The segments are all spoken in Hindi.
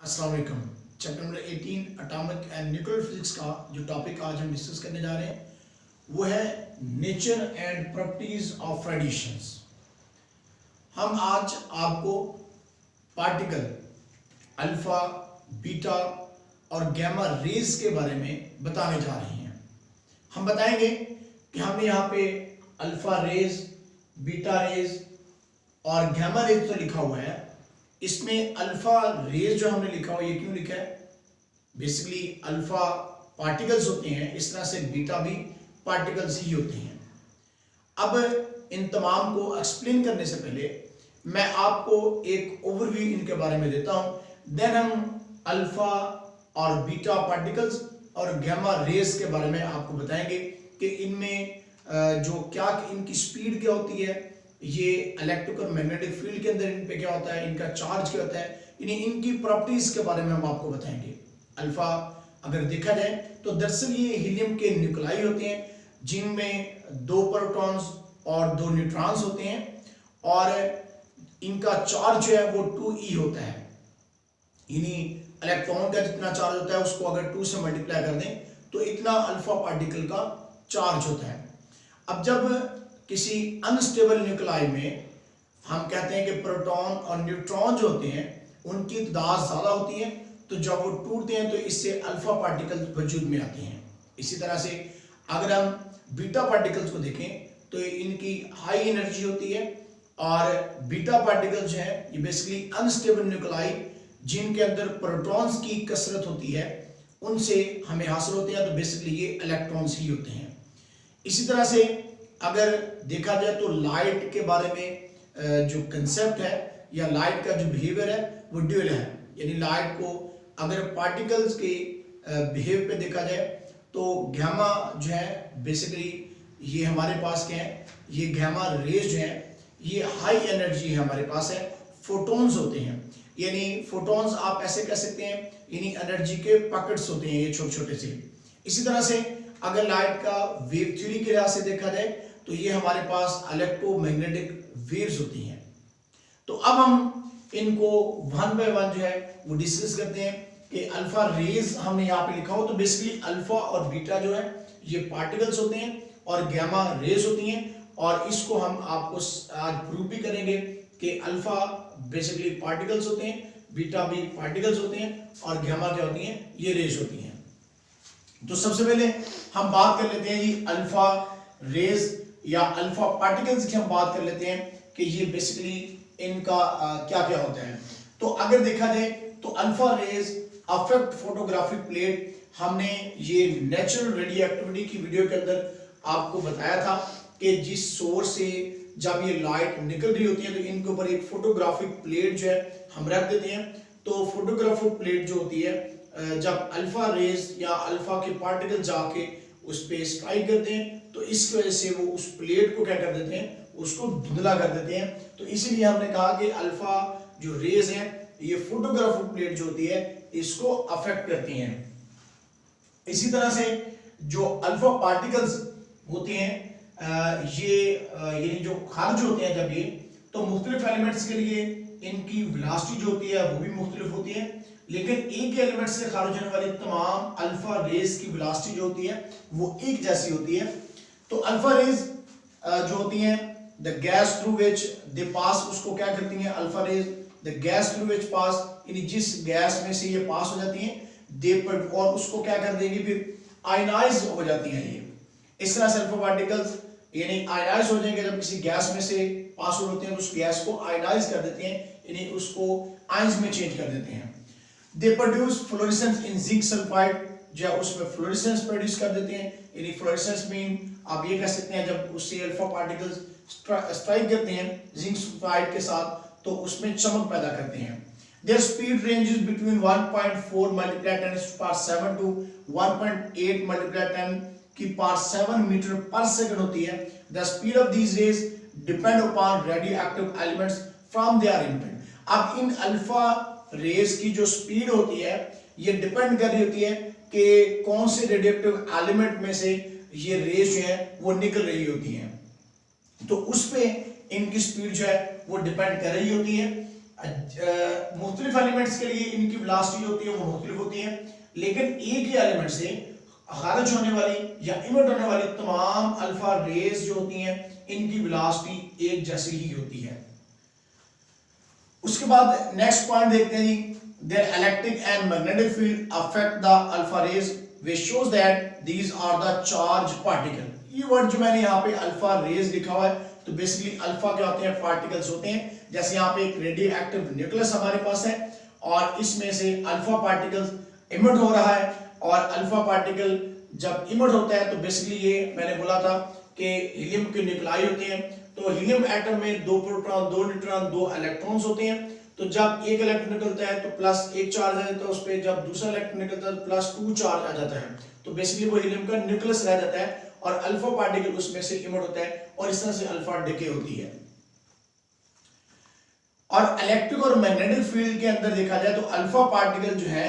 अस्सलाम वालेकुम। Chapter number 18 atomic and nuclear physics का जो टॉपिक आज हम डिस्कस करने जा रहे हैं वो है nature and properties of radiations. हम आज आपको पार्टिकल अल्फा, बीटा और गैमा रेज के बारे में बताने जा रहे हैं। हम बताएंगे कि हमने यहाँ पे अल्फा रेज, बीटा रेज और गैमा रेज तो लिखा हुआ है। इसमें अल्फा रेज जो हमने लिखा हुआ ये क्यों लिखा है? बेसिकली अल्फा पार्टिकल्स होते हैं, इस तरह से बीटा भी पार्टिकल्स ही होते हैं। अब इन तमाम को एक्सप्लेन करने से पहले मैं आपको एक ओवरव्यू इनके बारे में देता हूं, देन हम अल्फा और बीटा पार्टिकल्स और गैमा रेज के बारे में आपको बताएंगे कि इनमें जो क्या इनकी स्पीड क्या होती है, ये इलेक्ट्रिक और मैग्नेटिक फील्ड के अंदर इन पे क्या होता है, इनका चार्ज क्या होता है, इनकी प्रॉपर्टीज के बारे में हम आपको बताएंगे। अल्फा अगर देखा जाए तो दरअसल ये हीलियम के न्यूक्लाई होते हैं जिनमें 2 प्रोटॉन्स और 2 न्यूट्रॉन्स होते हैं और इनका चार्ज जो है वो 2e होता है। यानी इलेक्ट्रॉन का जितना चार्ज होता है उसको अगर 2 से मल्टीप्लाई कर दें तो इतना अल्फा पार्टिकल का चार्ज होता है। अब जब किसी अनस्टेबल न्यूक्लाई में हम कहते हैं कि प्रोटॉन और न्यूट्रॉन जो होते हैं उनकी तादाद ज़्यादा होती है, तो जब वो टूटते हैं तो इससे अल्फा पार्टिकल्स वजूद में आते हैं। इसी तरह से अगर हम बीटा पार्टिकल्स को देखें तो इनकी हाई एनर्जी होती है और बीटा पार्टिकल्स जो है ये बेसिकली अनस्टेबल न्यूक्लाई जिनके अंदर प्रोटॉन्स की कसरत होती है उनसे हमें हासिल होते हैं, तो बेसिकली ये इलेक्ट्रॉन्स ही होते हैं। इसी तरह से अगर देखा जाए तो लाइट के बारे में जो कंसेप्ट है या लाइट का जो बिहेवियर है वो ड्यूअल है। यानी लाइट को अगर पार्टिकल्स के बिहेव पे देखा जाए तो गैमा जो है बेसिकली ये हमारे पास क्या है, ये गैमा रेज जो है ये हाई एनर्जी हमारे पास है, फोटॉन्स होते हैं। यानी फोटॉन्स आप ऐसे कह सकते हैं, यानी एनर्जी के पैकेट्स होते हैं ये छोटे छोटे से। इसी तरह से अगर लाइट का वेव थ्योरी के लिहाज से देखा जाए तो ये हमारे पास इलेक्ट्रोमैग्नेटिक वेव्स होती हैं। तो अब हम इनको वन बाय वन जो है वो डिस्कस करते हैं कि अल्फा रेज हमने यहाँ पे लिखा हो तो बेसिकली अल्फा और बीटा जो है ये पार्टिकल्स होते हैं और गैमा रेज होती हैं, और इसको हम आपको आज प्रूव भी करेंगे कि अल्फा बेसिकली पार्टिकल्स होते हैं, बीटा भी पार्टिकल्स होते हैं और गैमा क्या होती हैं, ये रेज होती हैं। तो सबसे पहले हम बात कर लेते हैं जी अल्फा रेज या अल्फा पार्टिकल्स की हम बात कर लेते हैं कि ये बेसिकली इनका क्या क्या होता है। तो अगर देखा जाए तो alpha rays affect photographic plate, हमने ये नेचुरल रेडियो एक्टिविटी की वीडियो के अंदर आपको बताया था कि जिस सोर्स से जब ये लाइट निकल रही होती है तो इनके ऊपर एक फोटोग्राफिक प्लेट जो है हम रख देते हैं। तो फोटोग्राफिक प्लेट जो होती है जब अल्फा रेज या अल्फा के पार्टिकल जाके उस पर स्ट्राइक करते हैं तो इसकी वजह से वो उस प्लेट को क्या कर देते हैं, उसको धुंधला कर देते हैं। तो इसीलिए हमने कहा कि अल्फा जो रेज है ये फोटोग्राफिक प्लेट जो होती है इसको अफेक्ट करती हैं। इसी तरह से जो अल्फा पार्टिकल्स होते हैं ये जो खारिज होते हैं जब ये, तो मुख्तलिफ एलिमेंट्स के लिए इनकी वेलोसिटी जो होती है वो भी मुख्तलिफ होती है, लेकिन एक एलिमेंट से खारिज होने वाली तमाम अल्फा रेज की वेलोसिटी जो होती है वो एक जैसी होती है। तो अल्फा रेज जो होती हैं the gas through which they pass, उसको क्या करती हैं alpha rays, the gas through which pass, यानी जिस गैस में से ये पास हो जाती हैं दे पर, और उसको क्या कर देंगी फिर आयनाइज हो जाती हैं ये। इस तरह से अल्फा पार्टिकल्स यानी आयनाइज हो जाएंगे जब किसी गैस में से पास हो होते हैं तो उस गैस को आयनाइज कर देते हैं, यानी उसको आयंस में चेंज कर देते हैं। They produce fluorescence in zinc sulphide, जो है उसमें फ्लोरेसेंस प्रोड्यूस कर देते हैं। यानी फ्लोरेसेंस मीन आप ये कह सकते हैं जब उससे अल्फा पार्टिकल्स स्ट्राइक करते हैं जिंक सल्फाइड के साथ तो उसमें चमक पैदा करते हैं। Their speed ranges between 1.4 multiply 10⁻⁷ to 1.8 multiply 10⁻⁷ metre पर सेकंड होती है। The speed of these rays depend upon radio active elements from their imprint. अब इन अल्फा रेज की जो स्पीड होती है ये डिपेंड कर रही होती है कि कौन से रेडियोएक्टिव एलिमेंट में से ये रेज जो है वो निकल रही होती हैं, तो उस पे इनकी स्पीड जो है वो डिपेंड कर रही होती है। मुख्तलिफ एलिमेंट्स के लिए इनकी वेलोसिटी होती है वो मुख्तलिफ होती है, लेकिन एक ही एलिमेंट से खारिज होने वाली या इमिट होने वाली तमाम अल्फा रेज जो होती हैं इनकी वेलोसिटी एक जैसी ही होती है। उसके बाद नेक्स्ट पॉइंट देखते हैं जी, their electric and magnetic field affect the alpha rays which shows that these are the charged particle। ये वर्ड जो मैंने यहाँ पे अल्फा रेज लिखा हुआ है, तो बेसिकली अल्फा क्या होते हैं, पार्टिकल्स होते हैं। जैसे यहाँ पे एक रेडियो एक्टिव न्यूक्लियस हमारे पास है और इसमें से अल्फा पार्टिकल्स इमिट हो रहा है, और अल्फा पार्टिकल जब इमिट होता है तो बेसिकली ये मैंने बोला था कि हीलियम के न्यूक्लाई होते हैं। तो हीलियम एटम में 2 प्रोटॉन 2 न्यूट्रॉन 2 इलेक्ट्रॉन्स होते हैं। तो जब एक इलेक्ट्रॉन निकलता है तो प्लस एक चार्ज आ जाता है उस पर, जब दूसरा इलेक्ट्रॉन निकलता है तो प्लस 2 चार्ज आ जाता है। तो बेसिकली वो हीलियम का न्यूक्लियस रह जाता है और अल्फा पार्टिकल उसमें से इमिट होता है और इस तरह से अल्फा डिके होती है। और इलेक्ट्रिक और मैग्नेटिक फील्ड के अंदर देखा जाए तो अल्फा पार्टिकल जो है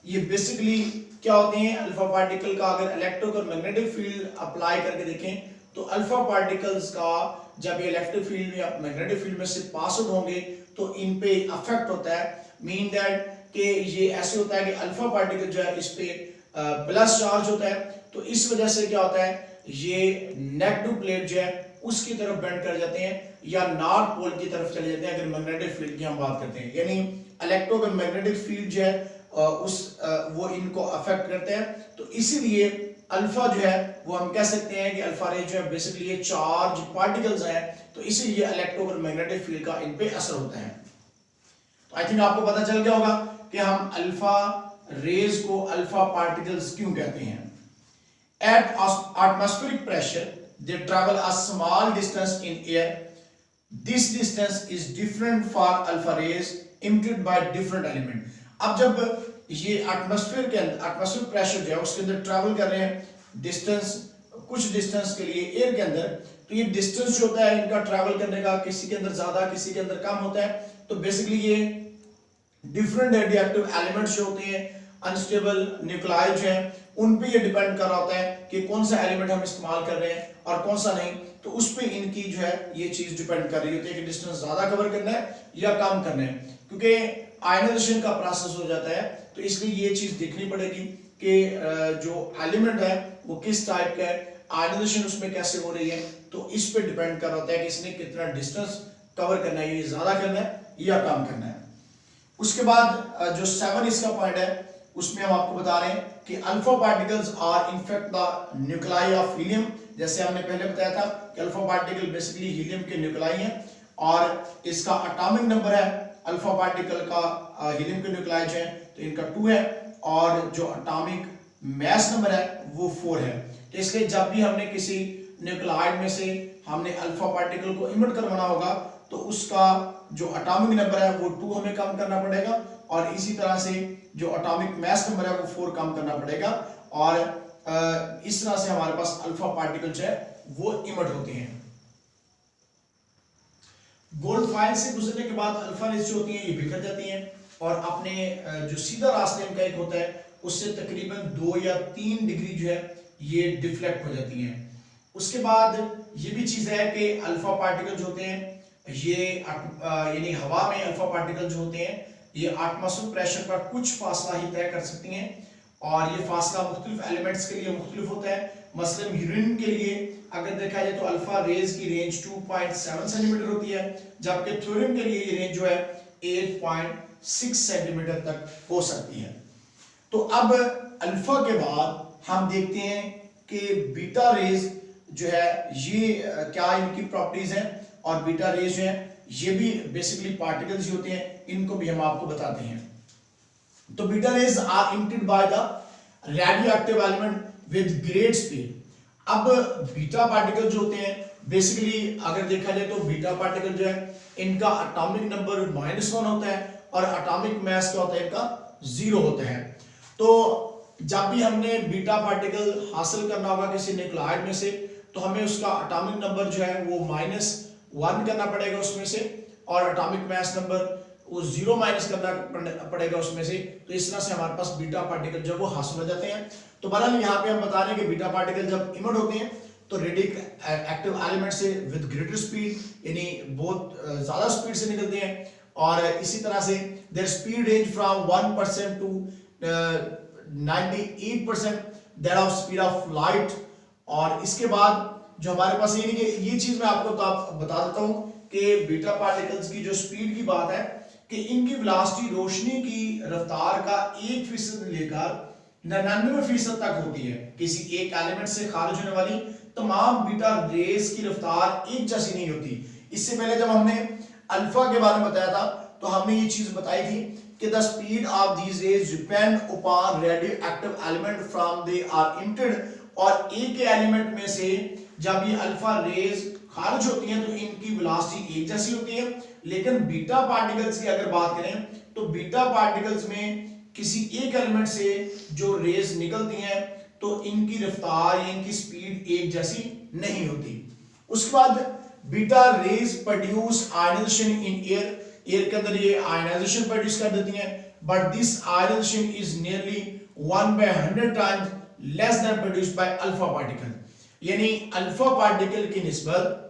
ये बेसिकली क्या होते हैं, अल्फा पार्टिकल का अगर इलेक्ट्रिक और मैग्नेटिक फील्ड अप्लाई करके देखें तो अल्फा पार्टिकल्स का जब ये इलेक्ट्रिक फील्ड या मैग्नेटिक फील्ड में से पास आउट होंगे तो इन पे अफेक्ट होता है। मीन दैट कि ये ऐसे होता है कि अल्फा पार्टिकल जो है इस पे प्लस चार्ज होता है, तो इस वजह से क्या होता है ये नेगेटिव प्लेट जो है उसकी तरफ बेंड कर जाते हैं या नॉर्थ पोल की तरफ चले जाते हैं अगर मैग्नेटिक फील्ड की हम बात करते हैं। यानी इलेक्ट्रो और मैग्नेटिक फील्ड जो है वो इनको अफेक्ट करते हैं। तो इसीलिए अल्फा जो है वो हम कह सकते हैं कि अल्फा रे जो है बेसिकली ये चार्ज पार्टिकल्स हैं, तो इसीलिए इलेक्ट्रो और मैग्नेटिक फील्ड का इन पे असर होता है। तो आई थिंक आपको पता चल गया होगा कि हम अल्फा रेज को अल्फा पार्टिकल्स क्यों कहते हैं। At atmospheric pressure they travel a small distance in air. This distance is different for alpha rays emitted by different element। अब जब ये एटमॉस्फेयर के अंदर एटमॉस्फेरिक प्रेशर जो है उसके अंदर ट्रैवल कर रहे हैं डिस्टेंस, कुछ डिस्टेंस के लिए एयर के अंदर, तो ये डिस्टेंस जो होता है इनका ट्रैवल करने का किसी के अंदर ज्यादा किसी के अंदर कम होता है। तो बेसिकली ये डिफरेंट रेडियोएक्टिव एलिमेंट्स जो होते हैं अनस्टेबल न्यूक्लाई जो है उन पे ये डिपेंड कर रहा होता है कि कौन सा एलिमेंट हम इस्तेमाल कर रहे हैं और कौन सा नहीं। तो उस पे इनकी जो है ये चीज डिपेंड कर रही होती है कि डिस्टेंस ज्यादा कवर करना है या कम करना है, क्योंकि आयनाइजेशन का प्रोसेस हो जाता है। तो इसलिए ये चीज देखनी पड़ेगी कि जो एलिमेंट है वो किस टाइप का है, आयनाइजेशन उसमें कैसे हो रही है, तो इस पे डिपेंड कर रहा होता है कि इसने कितना डिस्टेंस कवर करना है, ये ज्यादा करना है या कम करना है। उसके बाद जो 7 इसका पॉइंट है उसमें हम आपको बता रहे हैं कि alpha particles are in fact the nuclei of helium. जैसे हमने पहले बताया था कि अल्फा पार्टिकल बेसिकली हीलियम के न्यूक्लाई हैं और इसका एटॉमिक नंबर है अल्फा पार्टिकल का हीलियम के न्यूक्लाई जो है तो इनका 2 है और जो एटॉमिक मास नंबर है वो 4 है। तो इसलिए जब भी हमने किसी न्यूक्लाइड में से हमने अल्फा पार्टिकल को इमिट करवाना होगा तो उसका जो एटॉमिक नंबर है वो 2 हमें कम करना पड़ेगा और इसी तरह से जो एटॉमिक मास नंबर है वो 4 कम करना पड़ेगा और इस तरह से हमारे पास अल्फा पार्टिकल जो है वो इमिट होते हैं। गोल्ड फाइल से गुजरने के बाद अल्फा रेज जो होती हैं ये बिखर जाती हैं और अपने जो सीधा रास्ते इनका एक होता है उससे तकरीबन 2 या 3 डिग्री जो है ये डिफ्लेक्ट हो जाती हैं। उसके बाद ये भी चीज है कि अल्फा पार्टिकल जो होते हैं ये यानी हवा में अल्फा पार्टिकल जो होते हैं ये एटमॉस्फेरिक प्रेशर पर कुछ फासला ही तय कर सकती हैं और ये फासला मुख्तलिफ एलिमेंट्स के लिए मुख्तलिफ होता है। मसलन यूरेनियम के लिए अगर देखा जाए तो अल्फा रेज की रेंज 2.7 सेंटीमीटर होती है, जबकि थोरियम के लिए ये रेंज जो है 8.6 सेंटीमीटर तक हो सकती है। तो अब अल्फा के बाद हम देखते हैं कि बीटा रेज जो है ये क्या इनकी प्रॉपर्टीज हैं और बीटा रेज जो है ये भी बेसिकली पार्टिकल्स ही होते हैं, इनको भी हम आपको बताते हैं। तो beta rays are emitted by the radioactive element with great speed. अब बीटा पार्टिकल जो होते हैं बेसिकली अगर देखा जाए तो बीटा पार्टिकल जो है इनका एटॉमिक नंबर -1 होता है और एटॉमिक मास क्या होता है इनका 0 होता है। तो जब भी हमने बीटा पार्टिकल हासिल करना होगा किसी न्यूक्लाइड में से तो हमें उसका एटॉमिक नंबर जो है वो -1 करना पड़ेगा उसमें से और एटॉमिक मास नंबर वो 0 माइनस करना पड़ेगा उसमें से। तो इस तरह से हमारे पास बीटा पार्टिकल जो वो हासिल हो जाते हैं। तो बहरहाल यहाँ पे हम बता रहे हैं कि बीटा पार्टिकल जब इमिट होते हैं तो रेडियो एक्टिव एलिमेंट से विद ग्रेटर स्पीड यानी बहुत ज्यादा स्पीड से निकलते हैं और इसी तरह से their speed range from 1% to 98% that of speed of light. और इसके बाद जो हमारे पास ये चीज मैं आपको बता देता हूं कि बीटा पार्टिकल्स की जो स्पीड की बात है कि इनकी वेलोसिटी रोशनी की रफ्तार का 1% लेकर 99% तक होती है। किसी एक एलिमेंट से खारिज होने वाली तमाम बीटा रेज की रफ्तार एक जैसी नहीं होती। इससे पहले जब हमने अल्फा के बारे में बताया था तो हमने ये चीज बताई थी कि the speed of these rays depend upon radioactive element from they are emitted. और एक एलिमेंट में से जब ये अल्फा रेज खारिज होती हैं तो इनकी वेलोसिटी एक जैसी होती है। लेकिन बीटा पार्टिकल्स की अगर बात करें तो बीटा पार्टिकल्स में किसी एक एलिमेंट से जो रेज निकलती हैं तो इनकी रफ्तार या इनकी स्पीड एक जैसी नहीं होती। उसके बाद beta rays produce ionisation in air. Air के अंदर ये आयनाइजेशन प्रोड्यूस कर देती हैं, but this ionisation is nearly 1/100 times less than produced by alpha particle. यानी अल्फा पार्टिकल की निस्बत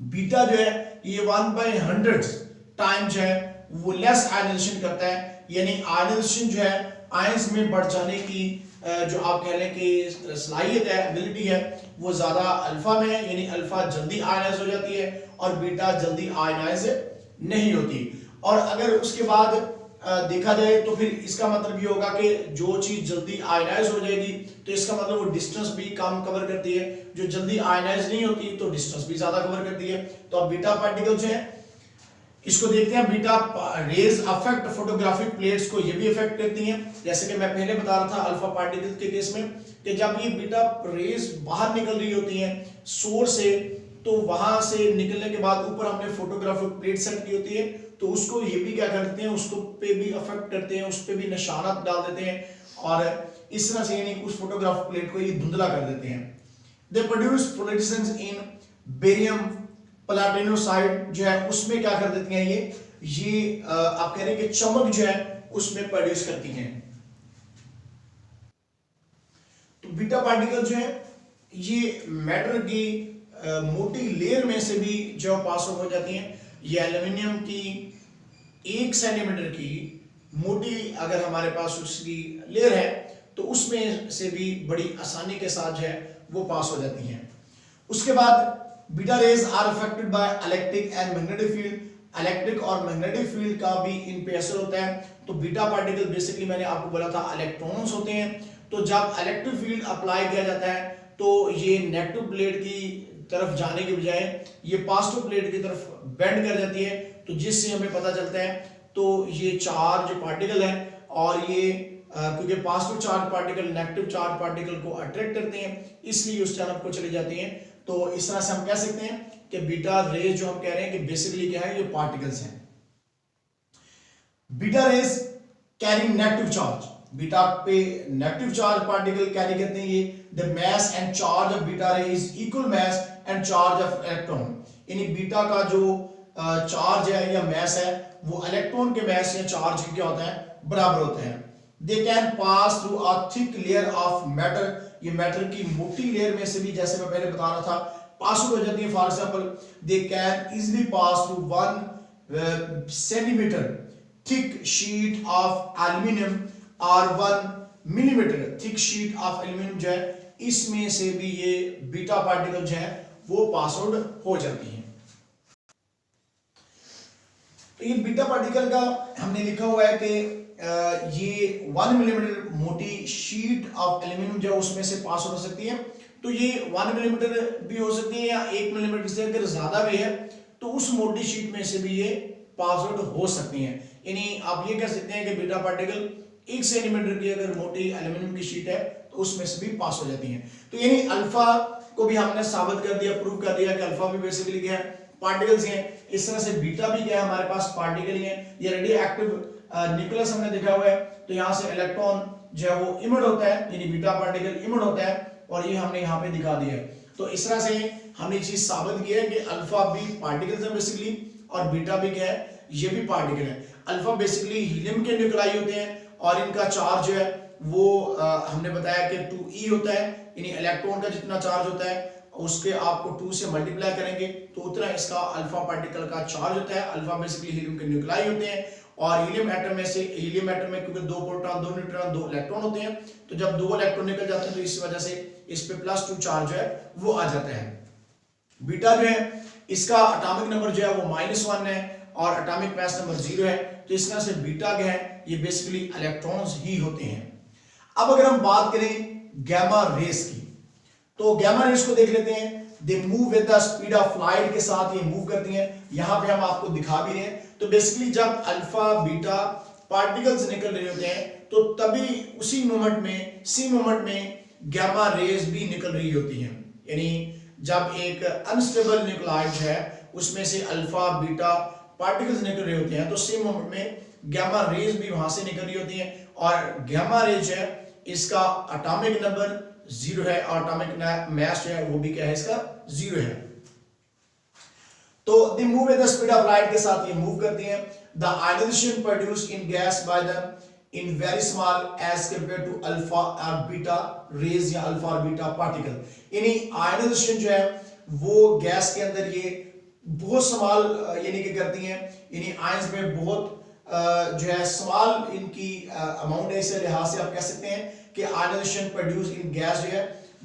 बीटा जो है ये 1/100 टाइम्स है वो लेस आयनाइजेशन करता है। यानी आयनाइजेशन जो है आयंस में बढ़ जाने की जो आप कह लें कि सलाहियत है, एबिलिटी है, वो ज्यादा अल्फा में है। यानी अल्फा जल्दी आयनाइज हो जाती है और बीटा जल्दी आयनाइज नहीं होती। और अगर उसके बाद देखा जाए तो फिर इसका मतलब ये होगा कि जो चीज जल्दी आयनाइज हो जाएगी तो इसका मतलब वो डिस्टेंस भी कम कवर करती है। जो जल्दी आयनाइज नहीं होती तो डिस्टेंस भी ज्यादा कवर करती है। तो अब बीटा पार्टिकल जो है इसको देखते हैं। Beta raise affect photographic plates को ये भी अफेक्ट करती हैं। जैसे कि मैं पहले बता रहा था अल्फा पार्टिकल के केस में कि जब ये बीटा रेज बाहर निकल रही होती हैं सोर्स से तो वहां से निकलने के बाद ऊपर हमने फोटोग्राफिक प्लेट सेट की होती है तो उसको ये भी क्या करते हैं, उसको पे भी अफेक्ट करते हैं, उस पे भी निशानात डाल देते हैं और इस तरह से यानी उस फोटोग्राफिक प्लेट को ये धुंधला कर देते हैं। They produce fluorescence in barium platinocyanide जो है उसमें क्या कर देती हैं ये आप कह रहे हैं कि चमक जो है उसमें प्रोड्यूस करती हैं। तो बीटा पार्टिकल जो है ये मैटर की मोटी लेयर में से भी जो पास आउट हो जाती हैं। ये एल्यूमिनियम की 1 सेंटीमीटर की मोटी अगर हमारे पास उसकी लेयर है तो उसमें से भी बड़ी आसानी के साथ जो है वो पास हो जाती हैं। उसके बाद beta rays are affected by electric and magnetic field. Electric और मैग्नेटिक फील्ड का भी इन पे असर होता है। तो बीटा पार्टिकल बेसिकली मैंने आपको बोला था इलेक्ट्रॉन्स होते हैं। तो जब इलेक्ट्रिक फील्ड अप्लाई किया जाता है तो ये नेगेटिव प्लेट की तरफ जाने के बजाय ये पॉजिटिव प्लेट की तरफ बेंड कर जाती है। तो जिससे हमें पता चलता है तो ये चार्ज पार्टिकल है और ये क्योंकि positive charge particle negative charge particle को अट्रैक्ट करते हैं इसलिए उस तरफ को चली जाती हैं। तो इस तरह से हम कह सकते हैं कि बीटा रेज जो हम कह रहे हैं कि बेसिकली क्या है, ये पार्टिकल्स हैं। Beta rays carry negative charge. Beta पे नेगेटिव चार्ज पार्टिकल कैरी करते हैं। ये the mass and charge of beta ray is equal mass and charge of electron. यानी बीटा का जो चार्ज है या मास है वो इलेक्ट्रॉन के मास या चार्ज के क्या होता है, बराबर होते हैं। They can pass through a thick layer of matter. ये मैटर की मोटी लेयर में से भी जैसे मैं पहले बता रहा था पास हो जाती है। For example they can easily pass through 1 centimetre thick sheet of aluminium और 1 millimetre thick sheet of aluminium जो है इसमें से भी ये बीटा पार्टिकल जो है वो पास आउट हो जाती है। तो ये बीटा पार्टिकल का हमने लिखा हुआ है कि ये 1 मिलीमीटर मोटी शीट ऑफ एल्यूमिनियम जो उसमें से पास हो सकती है। तो ये 1 मिलीमीटर भी हो सकती है या 1 मिलीमीटर से अगर ज्यादा भी है तो उस मोटी शीट में से भी ये पास आउट हो सकती हैं। यानी आप ये कह सकते हैं कि बीटा पार्टिकल 1 सेंटीमीटर की अगर मोटी एल्यूमिनियम की शीट है तो उसमें से भी पास हो जाती हैं। तो यानी अल्फा को भी हमने साबित कर दिया, प्रूव कर दिया कि अल्फा भी बेसिकली क्या है, पार्टिकल्स हैं। इस तरह से बीटा भी क्या है, हमारे पास पार्टिकल ही है। ये रेडियो एक्टिव न्यूक्लियस हमने देखा हुआ है तो यहाँ से इलेक्ट्रॉन जो है वो इमिट होता है, यानी बीटा पार्टिकल इमिट होता है और ये हमने यहाँ पे दिखा दिया है। तो इस तरह से हमने चीज साबित की है कि अल्फा भी पार्टिकल्स है बेसिकली और बीटा भी क्या है, ये भी पार्टिकल है। अल्फा बेसिकली हीलियम के न्यूक्लाई होते हैं और इनका चार्ज जो है वो हमने बताया कि 2e होता है, यानी इलेक्ट्रॉन का जितना चार्ज होता है उसके आपको 2 से मल्टीप्लाई करेंगे तो उतना इसका अल्फा पार्टिकल का चार्ज होता है। अल्फा बेसिकली हीलियम के न्यूक्लाई होते हैं और हीलियम एटम में क्योंकि 2 प्रोटॉन 2 न्यूट्रॉन 2 इलेक्ट्रॉन होते हैं, तो जब 2 इलेक्ट्रॉन निकल जाते हैं तो इस वजह से इस पे +2 चार्ज है वो आ जाता है। बीटा जो है इसका एटॉमिक नंबर जो है वो -1 है और एटॉमिक मास नंबर 0 है, तो इस तरह से बीटा जो है ये बेसिकली इलेक्ट्रॉन्स ही होते हैं। अब अगर हम बात करें गैमा रेस की, तो गैमा रेस को देख लेते हैं। दे move with the speed of light के साथ ये मूव करती हैं, यहां पे हम आपको दिखा भी रहे हैं। तो बेसिकली जब अल्फा बीटा पार्टिकल्स निकल रहे होते हैं तो तभी उसी मोमेंट में गैमा रेस भी निकल रही होती हैं। यानी जब एक अनस्टेबल न्यूक्लाइड है उसमें से अल्फा बीटा पार्टिकल्स निकल रहे होते हैं तो सेम मोमेंट में गैमा रेज भी वहां से निकल रही होती हैं, और गैमा रेज है इसका एटॉमिक नंबर 0 है और एटॉमिक मास जो है वो भी क्या है इसका 0 है। तो they move with the speed of light के साथ ये मूव करती हैं। The ionisation produced in gas by the in very small as compare to alpha और बीटा रेज या अल्फा और बीटा पार्टिकल। यानी आयनाइजेशन जो है वो गैस के अंदर ये बहुत स्मॉल यानी कि करती हैं, यानी आयंस में बहुत जो है स्मॉल इनकी अमाउंट है, इस लिहाज से आप कह सकते हैं कि आयनाइजेशन प्रोड्यूस इन गैस जो है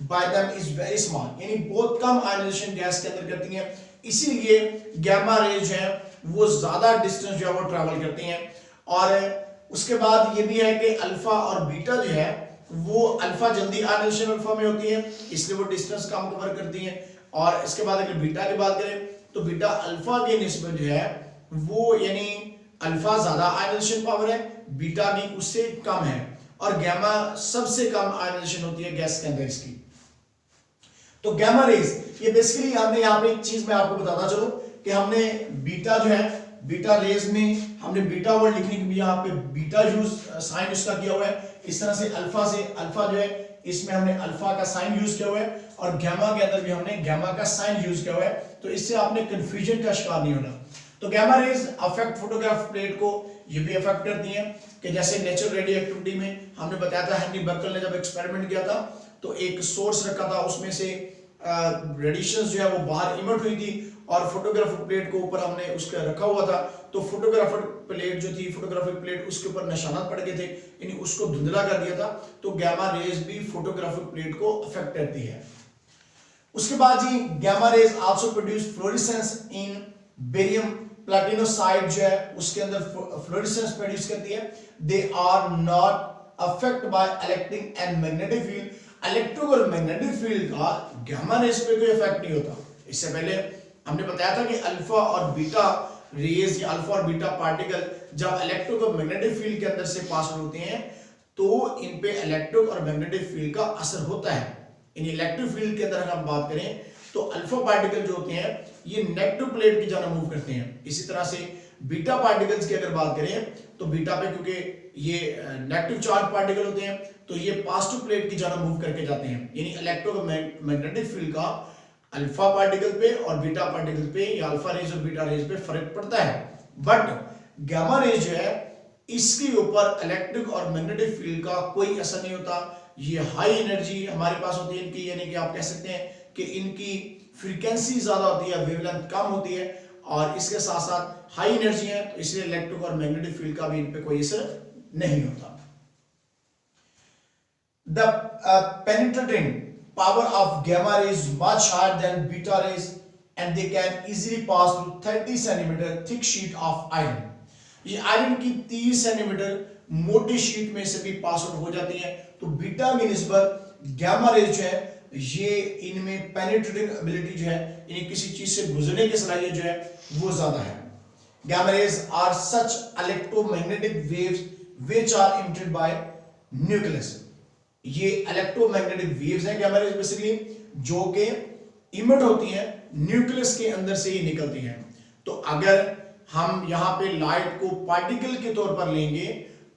bye them is very small, यानी बहुत कम आयनाइजेशन गैस के अंदर करती हैं, इसीलिए गैमा रेज है वो ज्यादा डिस्टेंस जो है वो ट्रैवल करती हैं। और उसके बाद ये भी है कि अल्फा और बीटा जो है वो अल्फा जल्दी आयनाइजेशन अल्फा में होती है इसलिए वो डिस्टेंस कम कवर करती हैं, और इसके बाद अगर बीटा की बात करें तो बीटा अल्फा के निस्बत जो है वो यानी अल्फा ज्यादा आयनाइजेशन पावर है, बीटा भी उससे कम है, और गैमा सबसे कम आयनाइजेशन होती है गैस के अंदर इसकी। तो गैमा रेज ये बेसिकली हमने यहाँ पे एक चीज मैं आपको बताना चलूं कि हमने बीटा जो है बीटा रेज में हमने बीटा वर्ड लिखने के लिए यहाँ पे बीटा यूज साइन उसका किया हुआ है। इस तरह से अल्फा जो है इसमें हमने अल्फा का साइन यूज किया हुआ है, और गैमा के अंदर भी हमने गैमा का साइन यूज किया हुआ है, तो इससे आपने कंफ्यूजन का शिकार नहीं होना। तो gamma rays affect photograph plate को ये भी अफेक्ट करती हैं कि जैसे नेचुरल रेडियो एक्टिविटी में हमने बताया था, हेनरी बर्कल ने जब एक्सपेरिमेंट किया था तो एक सोर्स रखा था, उसमें से रेडिएशंस जो है वो बाहर इमिट हुई थी और फोटोग्राफिक प्लेट को ऊपर हमने उसका रखा हुआ था, तो फोटोग्राफिक प्लेट जो थी फोटोग्राफिक प्लेट उसके ऊपर निशानात पड़ गए थे, यानी उसको धुंधला कर दिया था। तो गैमा रेज भी फोटोग्राफिक प्लेट को अफेक्ट करती है। उसके बाद जी gamma rays also produce fluorescence in barium platinocyanide जो है उसके अंदर फ्लोरेसेंस प्रोड्यूस करती है। They are not affect by electric and magnetic field. Electric और मैग्नेटिक फील्ड का गैमा रेज पे कोई इफेक्ट नहीं होता। इससे पहले हमने बताया था कि अल्फा और बीटा रेज या अल्फा और बीटा पार्टिकल जब इलेक्ट्रिक और मैग्नेटिक फील्ड के अंदर से पास होते हैं तो इन पे इलेक्ट्रिक और मैग्नेटिक फील्ड का असर होता है। इन इलेक्ट्रिक फील्ड के अंदर हम बात करें तो अल्फा पार्टिकल जो होते हैं ये नेगेटिव प्लेट की जानब मूव करते हैं। इसी तरह से बीटा पार्टिकल्स की अगर बात करें तो बीटा पे क्योंकि ये नेगेटिव चार्ज पार्टिकल होते हैं तो ये पॉजिटिव प्लेट की जानब मूव करके जाते हैं, यानी इलेक्ट्रो मैग्नेटिक फील्ड का अल्फा पार्टिकल पे और बीटा पार्टिकल पे या अल्फा रेज और बीटा रेज पे फर्क पड़ता है। बट गामा रेज जो है इसके ऊपर इलेक्ट्रिक और मैग्नेटिक फील्ड का कोई असर नहीं होता। ये हाई एनर्जी हमारे पास होती है इनकी, यानी कि आप कह सकते हैं कि इनकी फ्रीक्वेंसी ज्यादा होती है, वेवलेंथ कम होती है, और इसके साथ साथ हाई एनर्जी है तो इसलिए इलेक्ट्रिक और मैग्नेटिक फील्ड का भी इन पे कोई असर नहीं होता। The penetrating power of gamma rays is much higher than beta rays and they can easily pass through 30 centimeter thick sheet of iron। ये आयरन की 30 सेंटीमीटर मोटी शीट में से भी पास आउट हो जाती है। तो बीटा की निस्बत गामा रेज जो है ये इनमें पेनिट्रेटिंग एबिलिटी जो है यानी किसी चीज से गुजरने की सलाहियत जो है वो ज्यादा है। Gamma rays are such electromagnetic waves which are emitted by nucleus. ये इलेक्ट्रोमैग्नेटिक वेव्स हैं गामा रेज बेसिकली जो कि इमिट होती हैं न्यूक्लियस के अंदर से ही निकलती हैं। तो अगर हम यहाँ पे लाइट को पार्टिकल के तौर पर लेंगे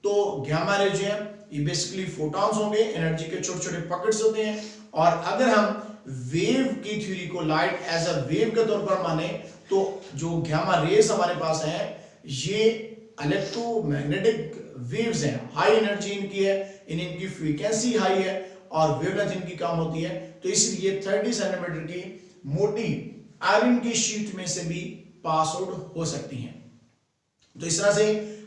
तो गामा रेज है ये बेसिकली फोटॉन्स होंगे, एनर्जी के छोटे छोटे पॉकेट्स होते हैं। और अगर हम वेव की थ्योरी को लाइट एज अ वेव के तौर पर माने तो जो गामा रेज हमारे पास है ये इलेक्ट्रोमैग्नेटिक वेव्स हैं, हाई एनर्जी इनकी है, इनकी फ्रीक्वेंसी हाई है और वेवलेंथ इनकी कम होती है, तो इसलिए 30 सेंटीमीटर की मोटी आयरन की शीट में से भी पास आउट हो सकती हैं। तो इस तरह से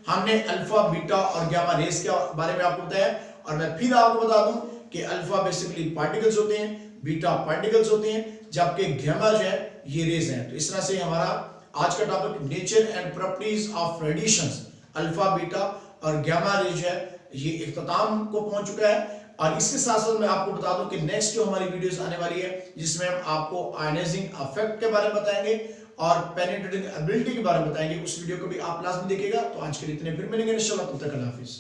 हमने अल्फा, बीटा और गामा रेस के बारे में आपको बताया, और मैं फिर आपको बता दूं कि अल्फा बेसिकली पार्टिकल्स होते हैं, बीटा पार्टिकल्स होते हैं, जबकि गामा जो है ये रेज हैं। तो इस तरह से हमारा आज का topic nature and properties of radiations, alpha, beta और गामा रेज है, ये इख्तिताम को पहुंच चुका है। और इसके साथ साथ मैं आपको बता दूं कि नेक्स्ट जो हमारी वीडियोस आने वाली है, जिसमें हम आपको आयनाइजिंग इफेक्ट के बारे में बताएंगे और पेनिट्रेटिंग एबिलिटी के बारे में बताएंगे, उस वीडियो को भी आप लाजमी देखिएगा। तो आज के लिए इतने, फिर मिलेंगे इंशाल्लाह, तब तक अल्लाह हाफिज।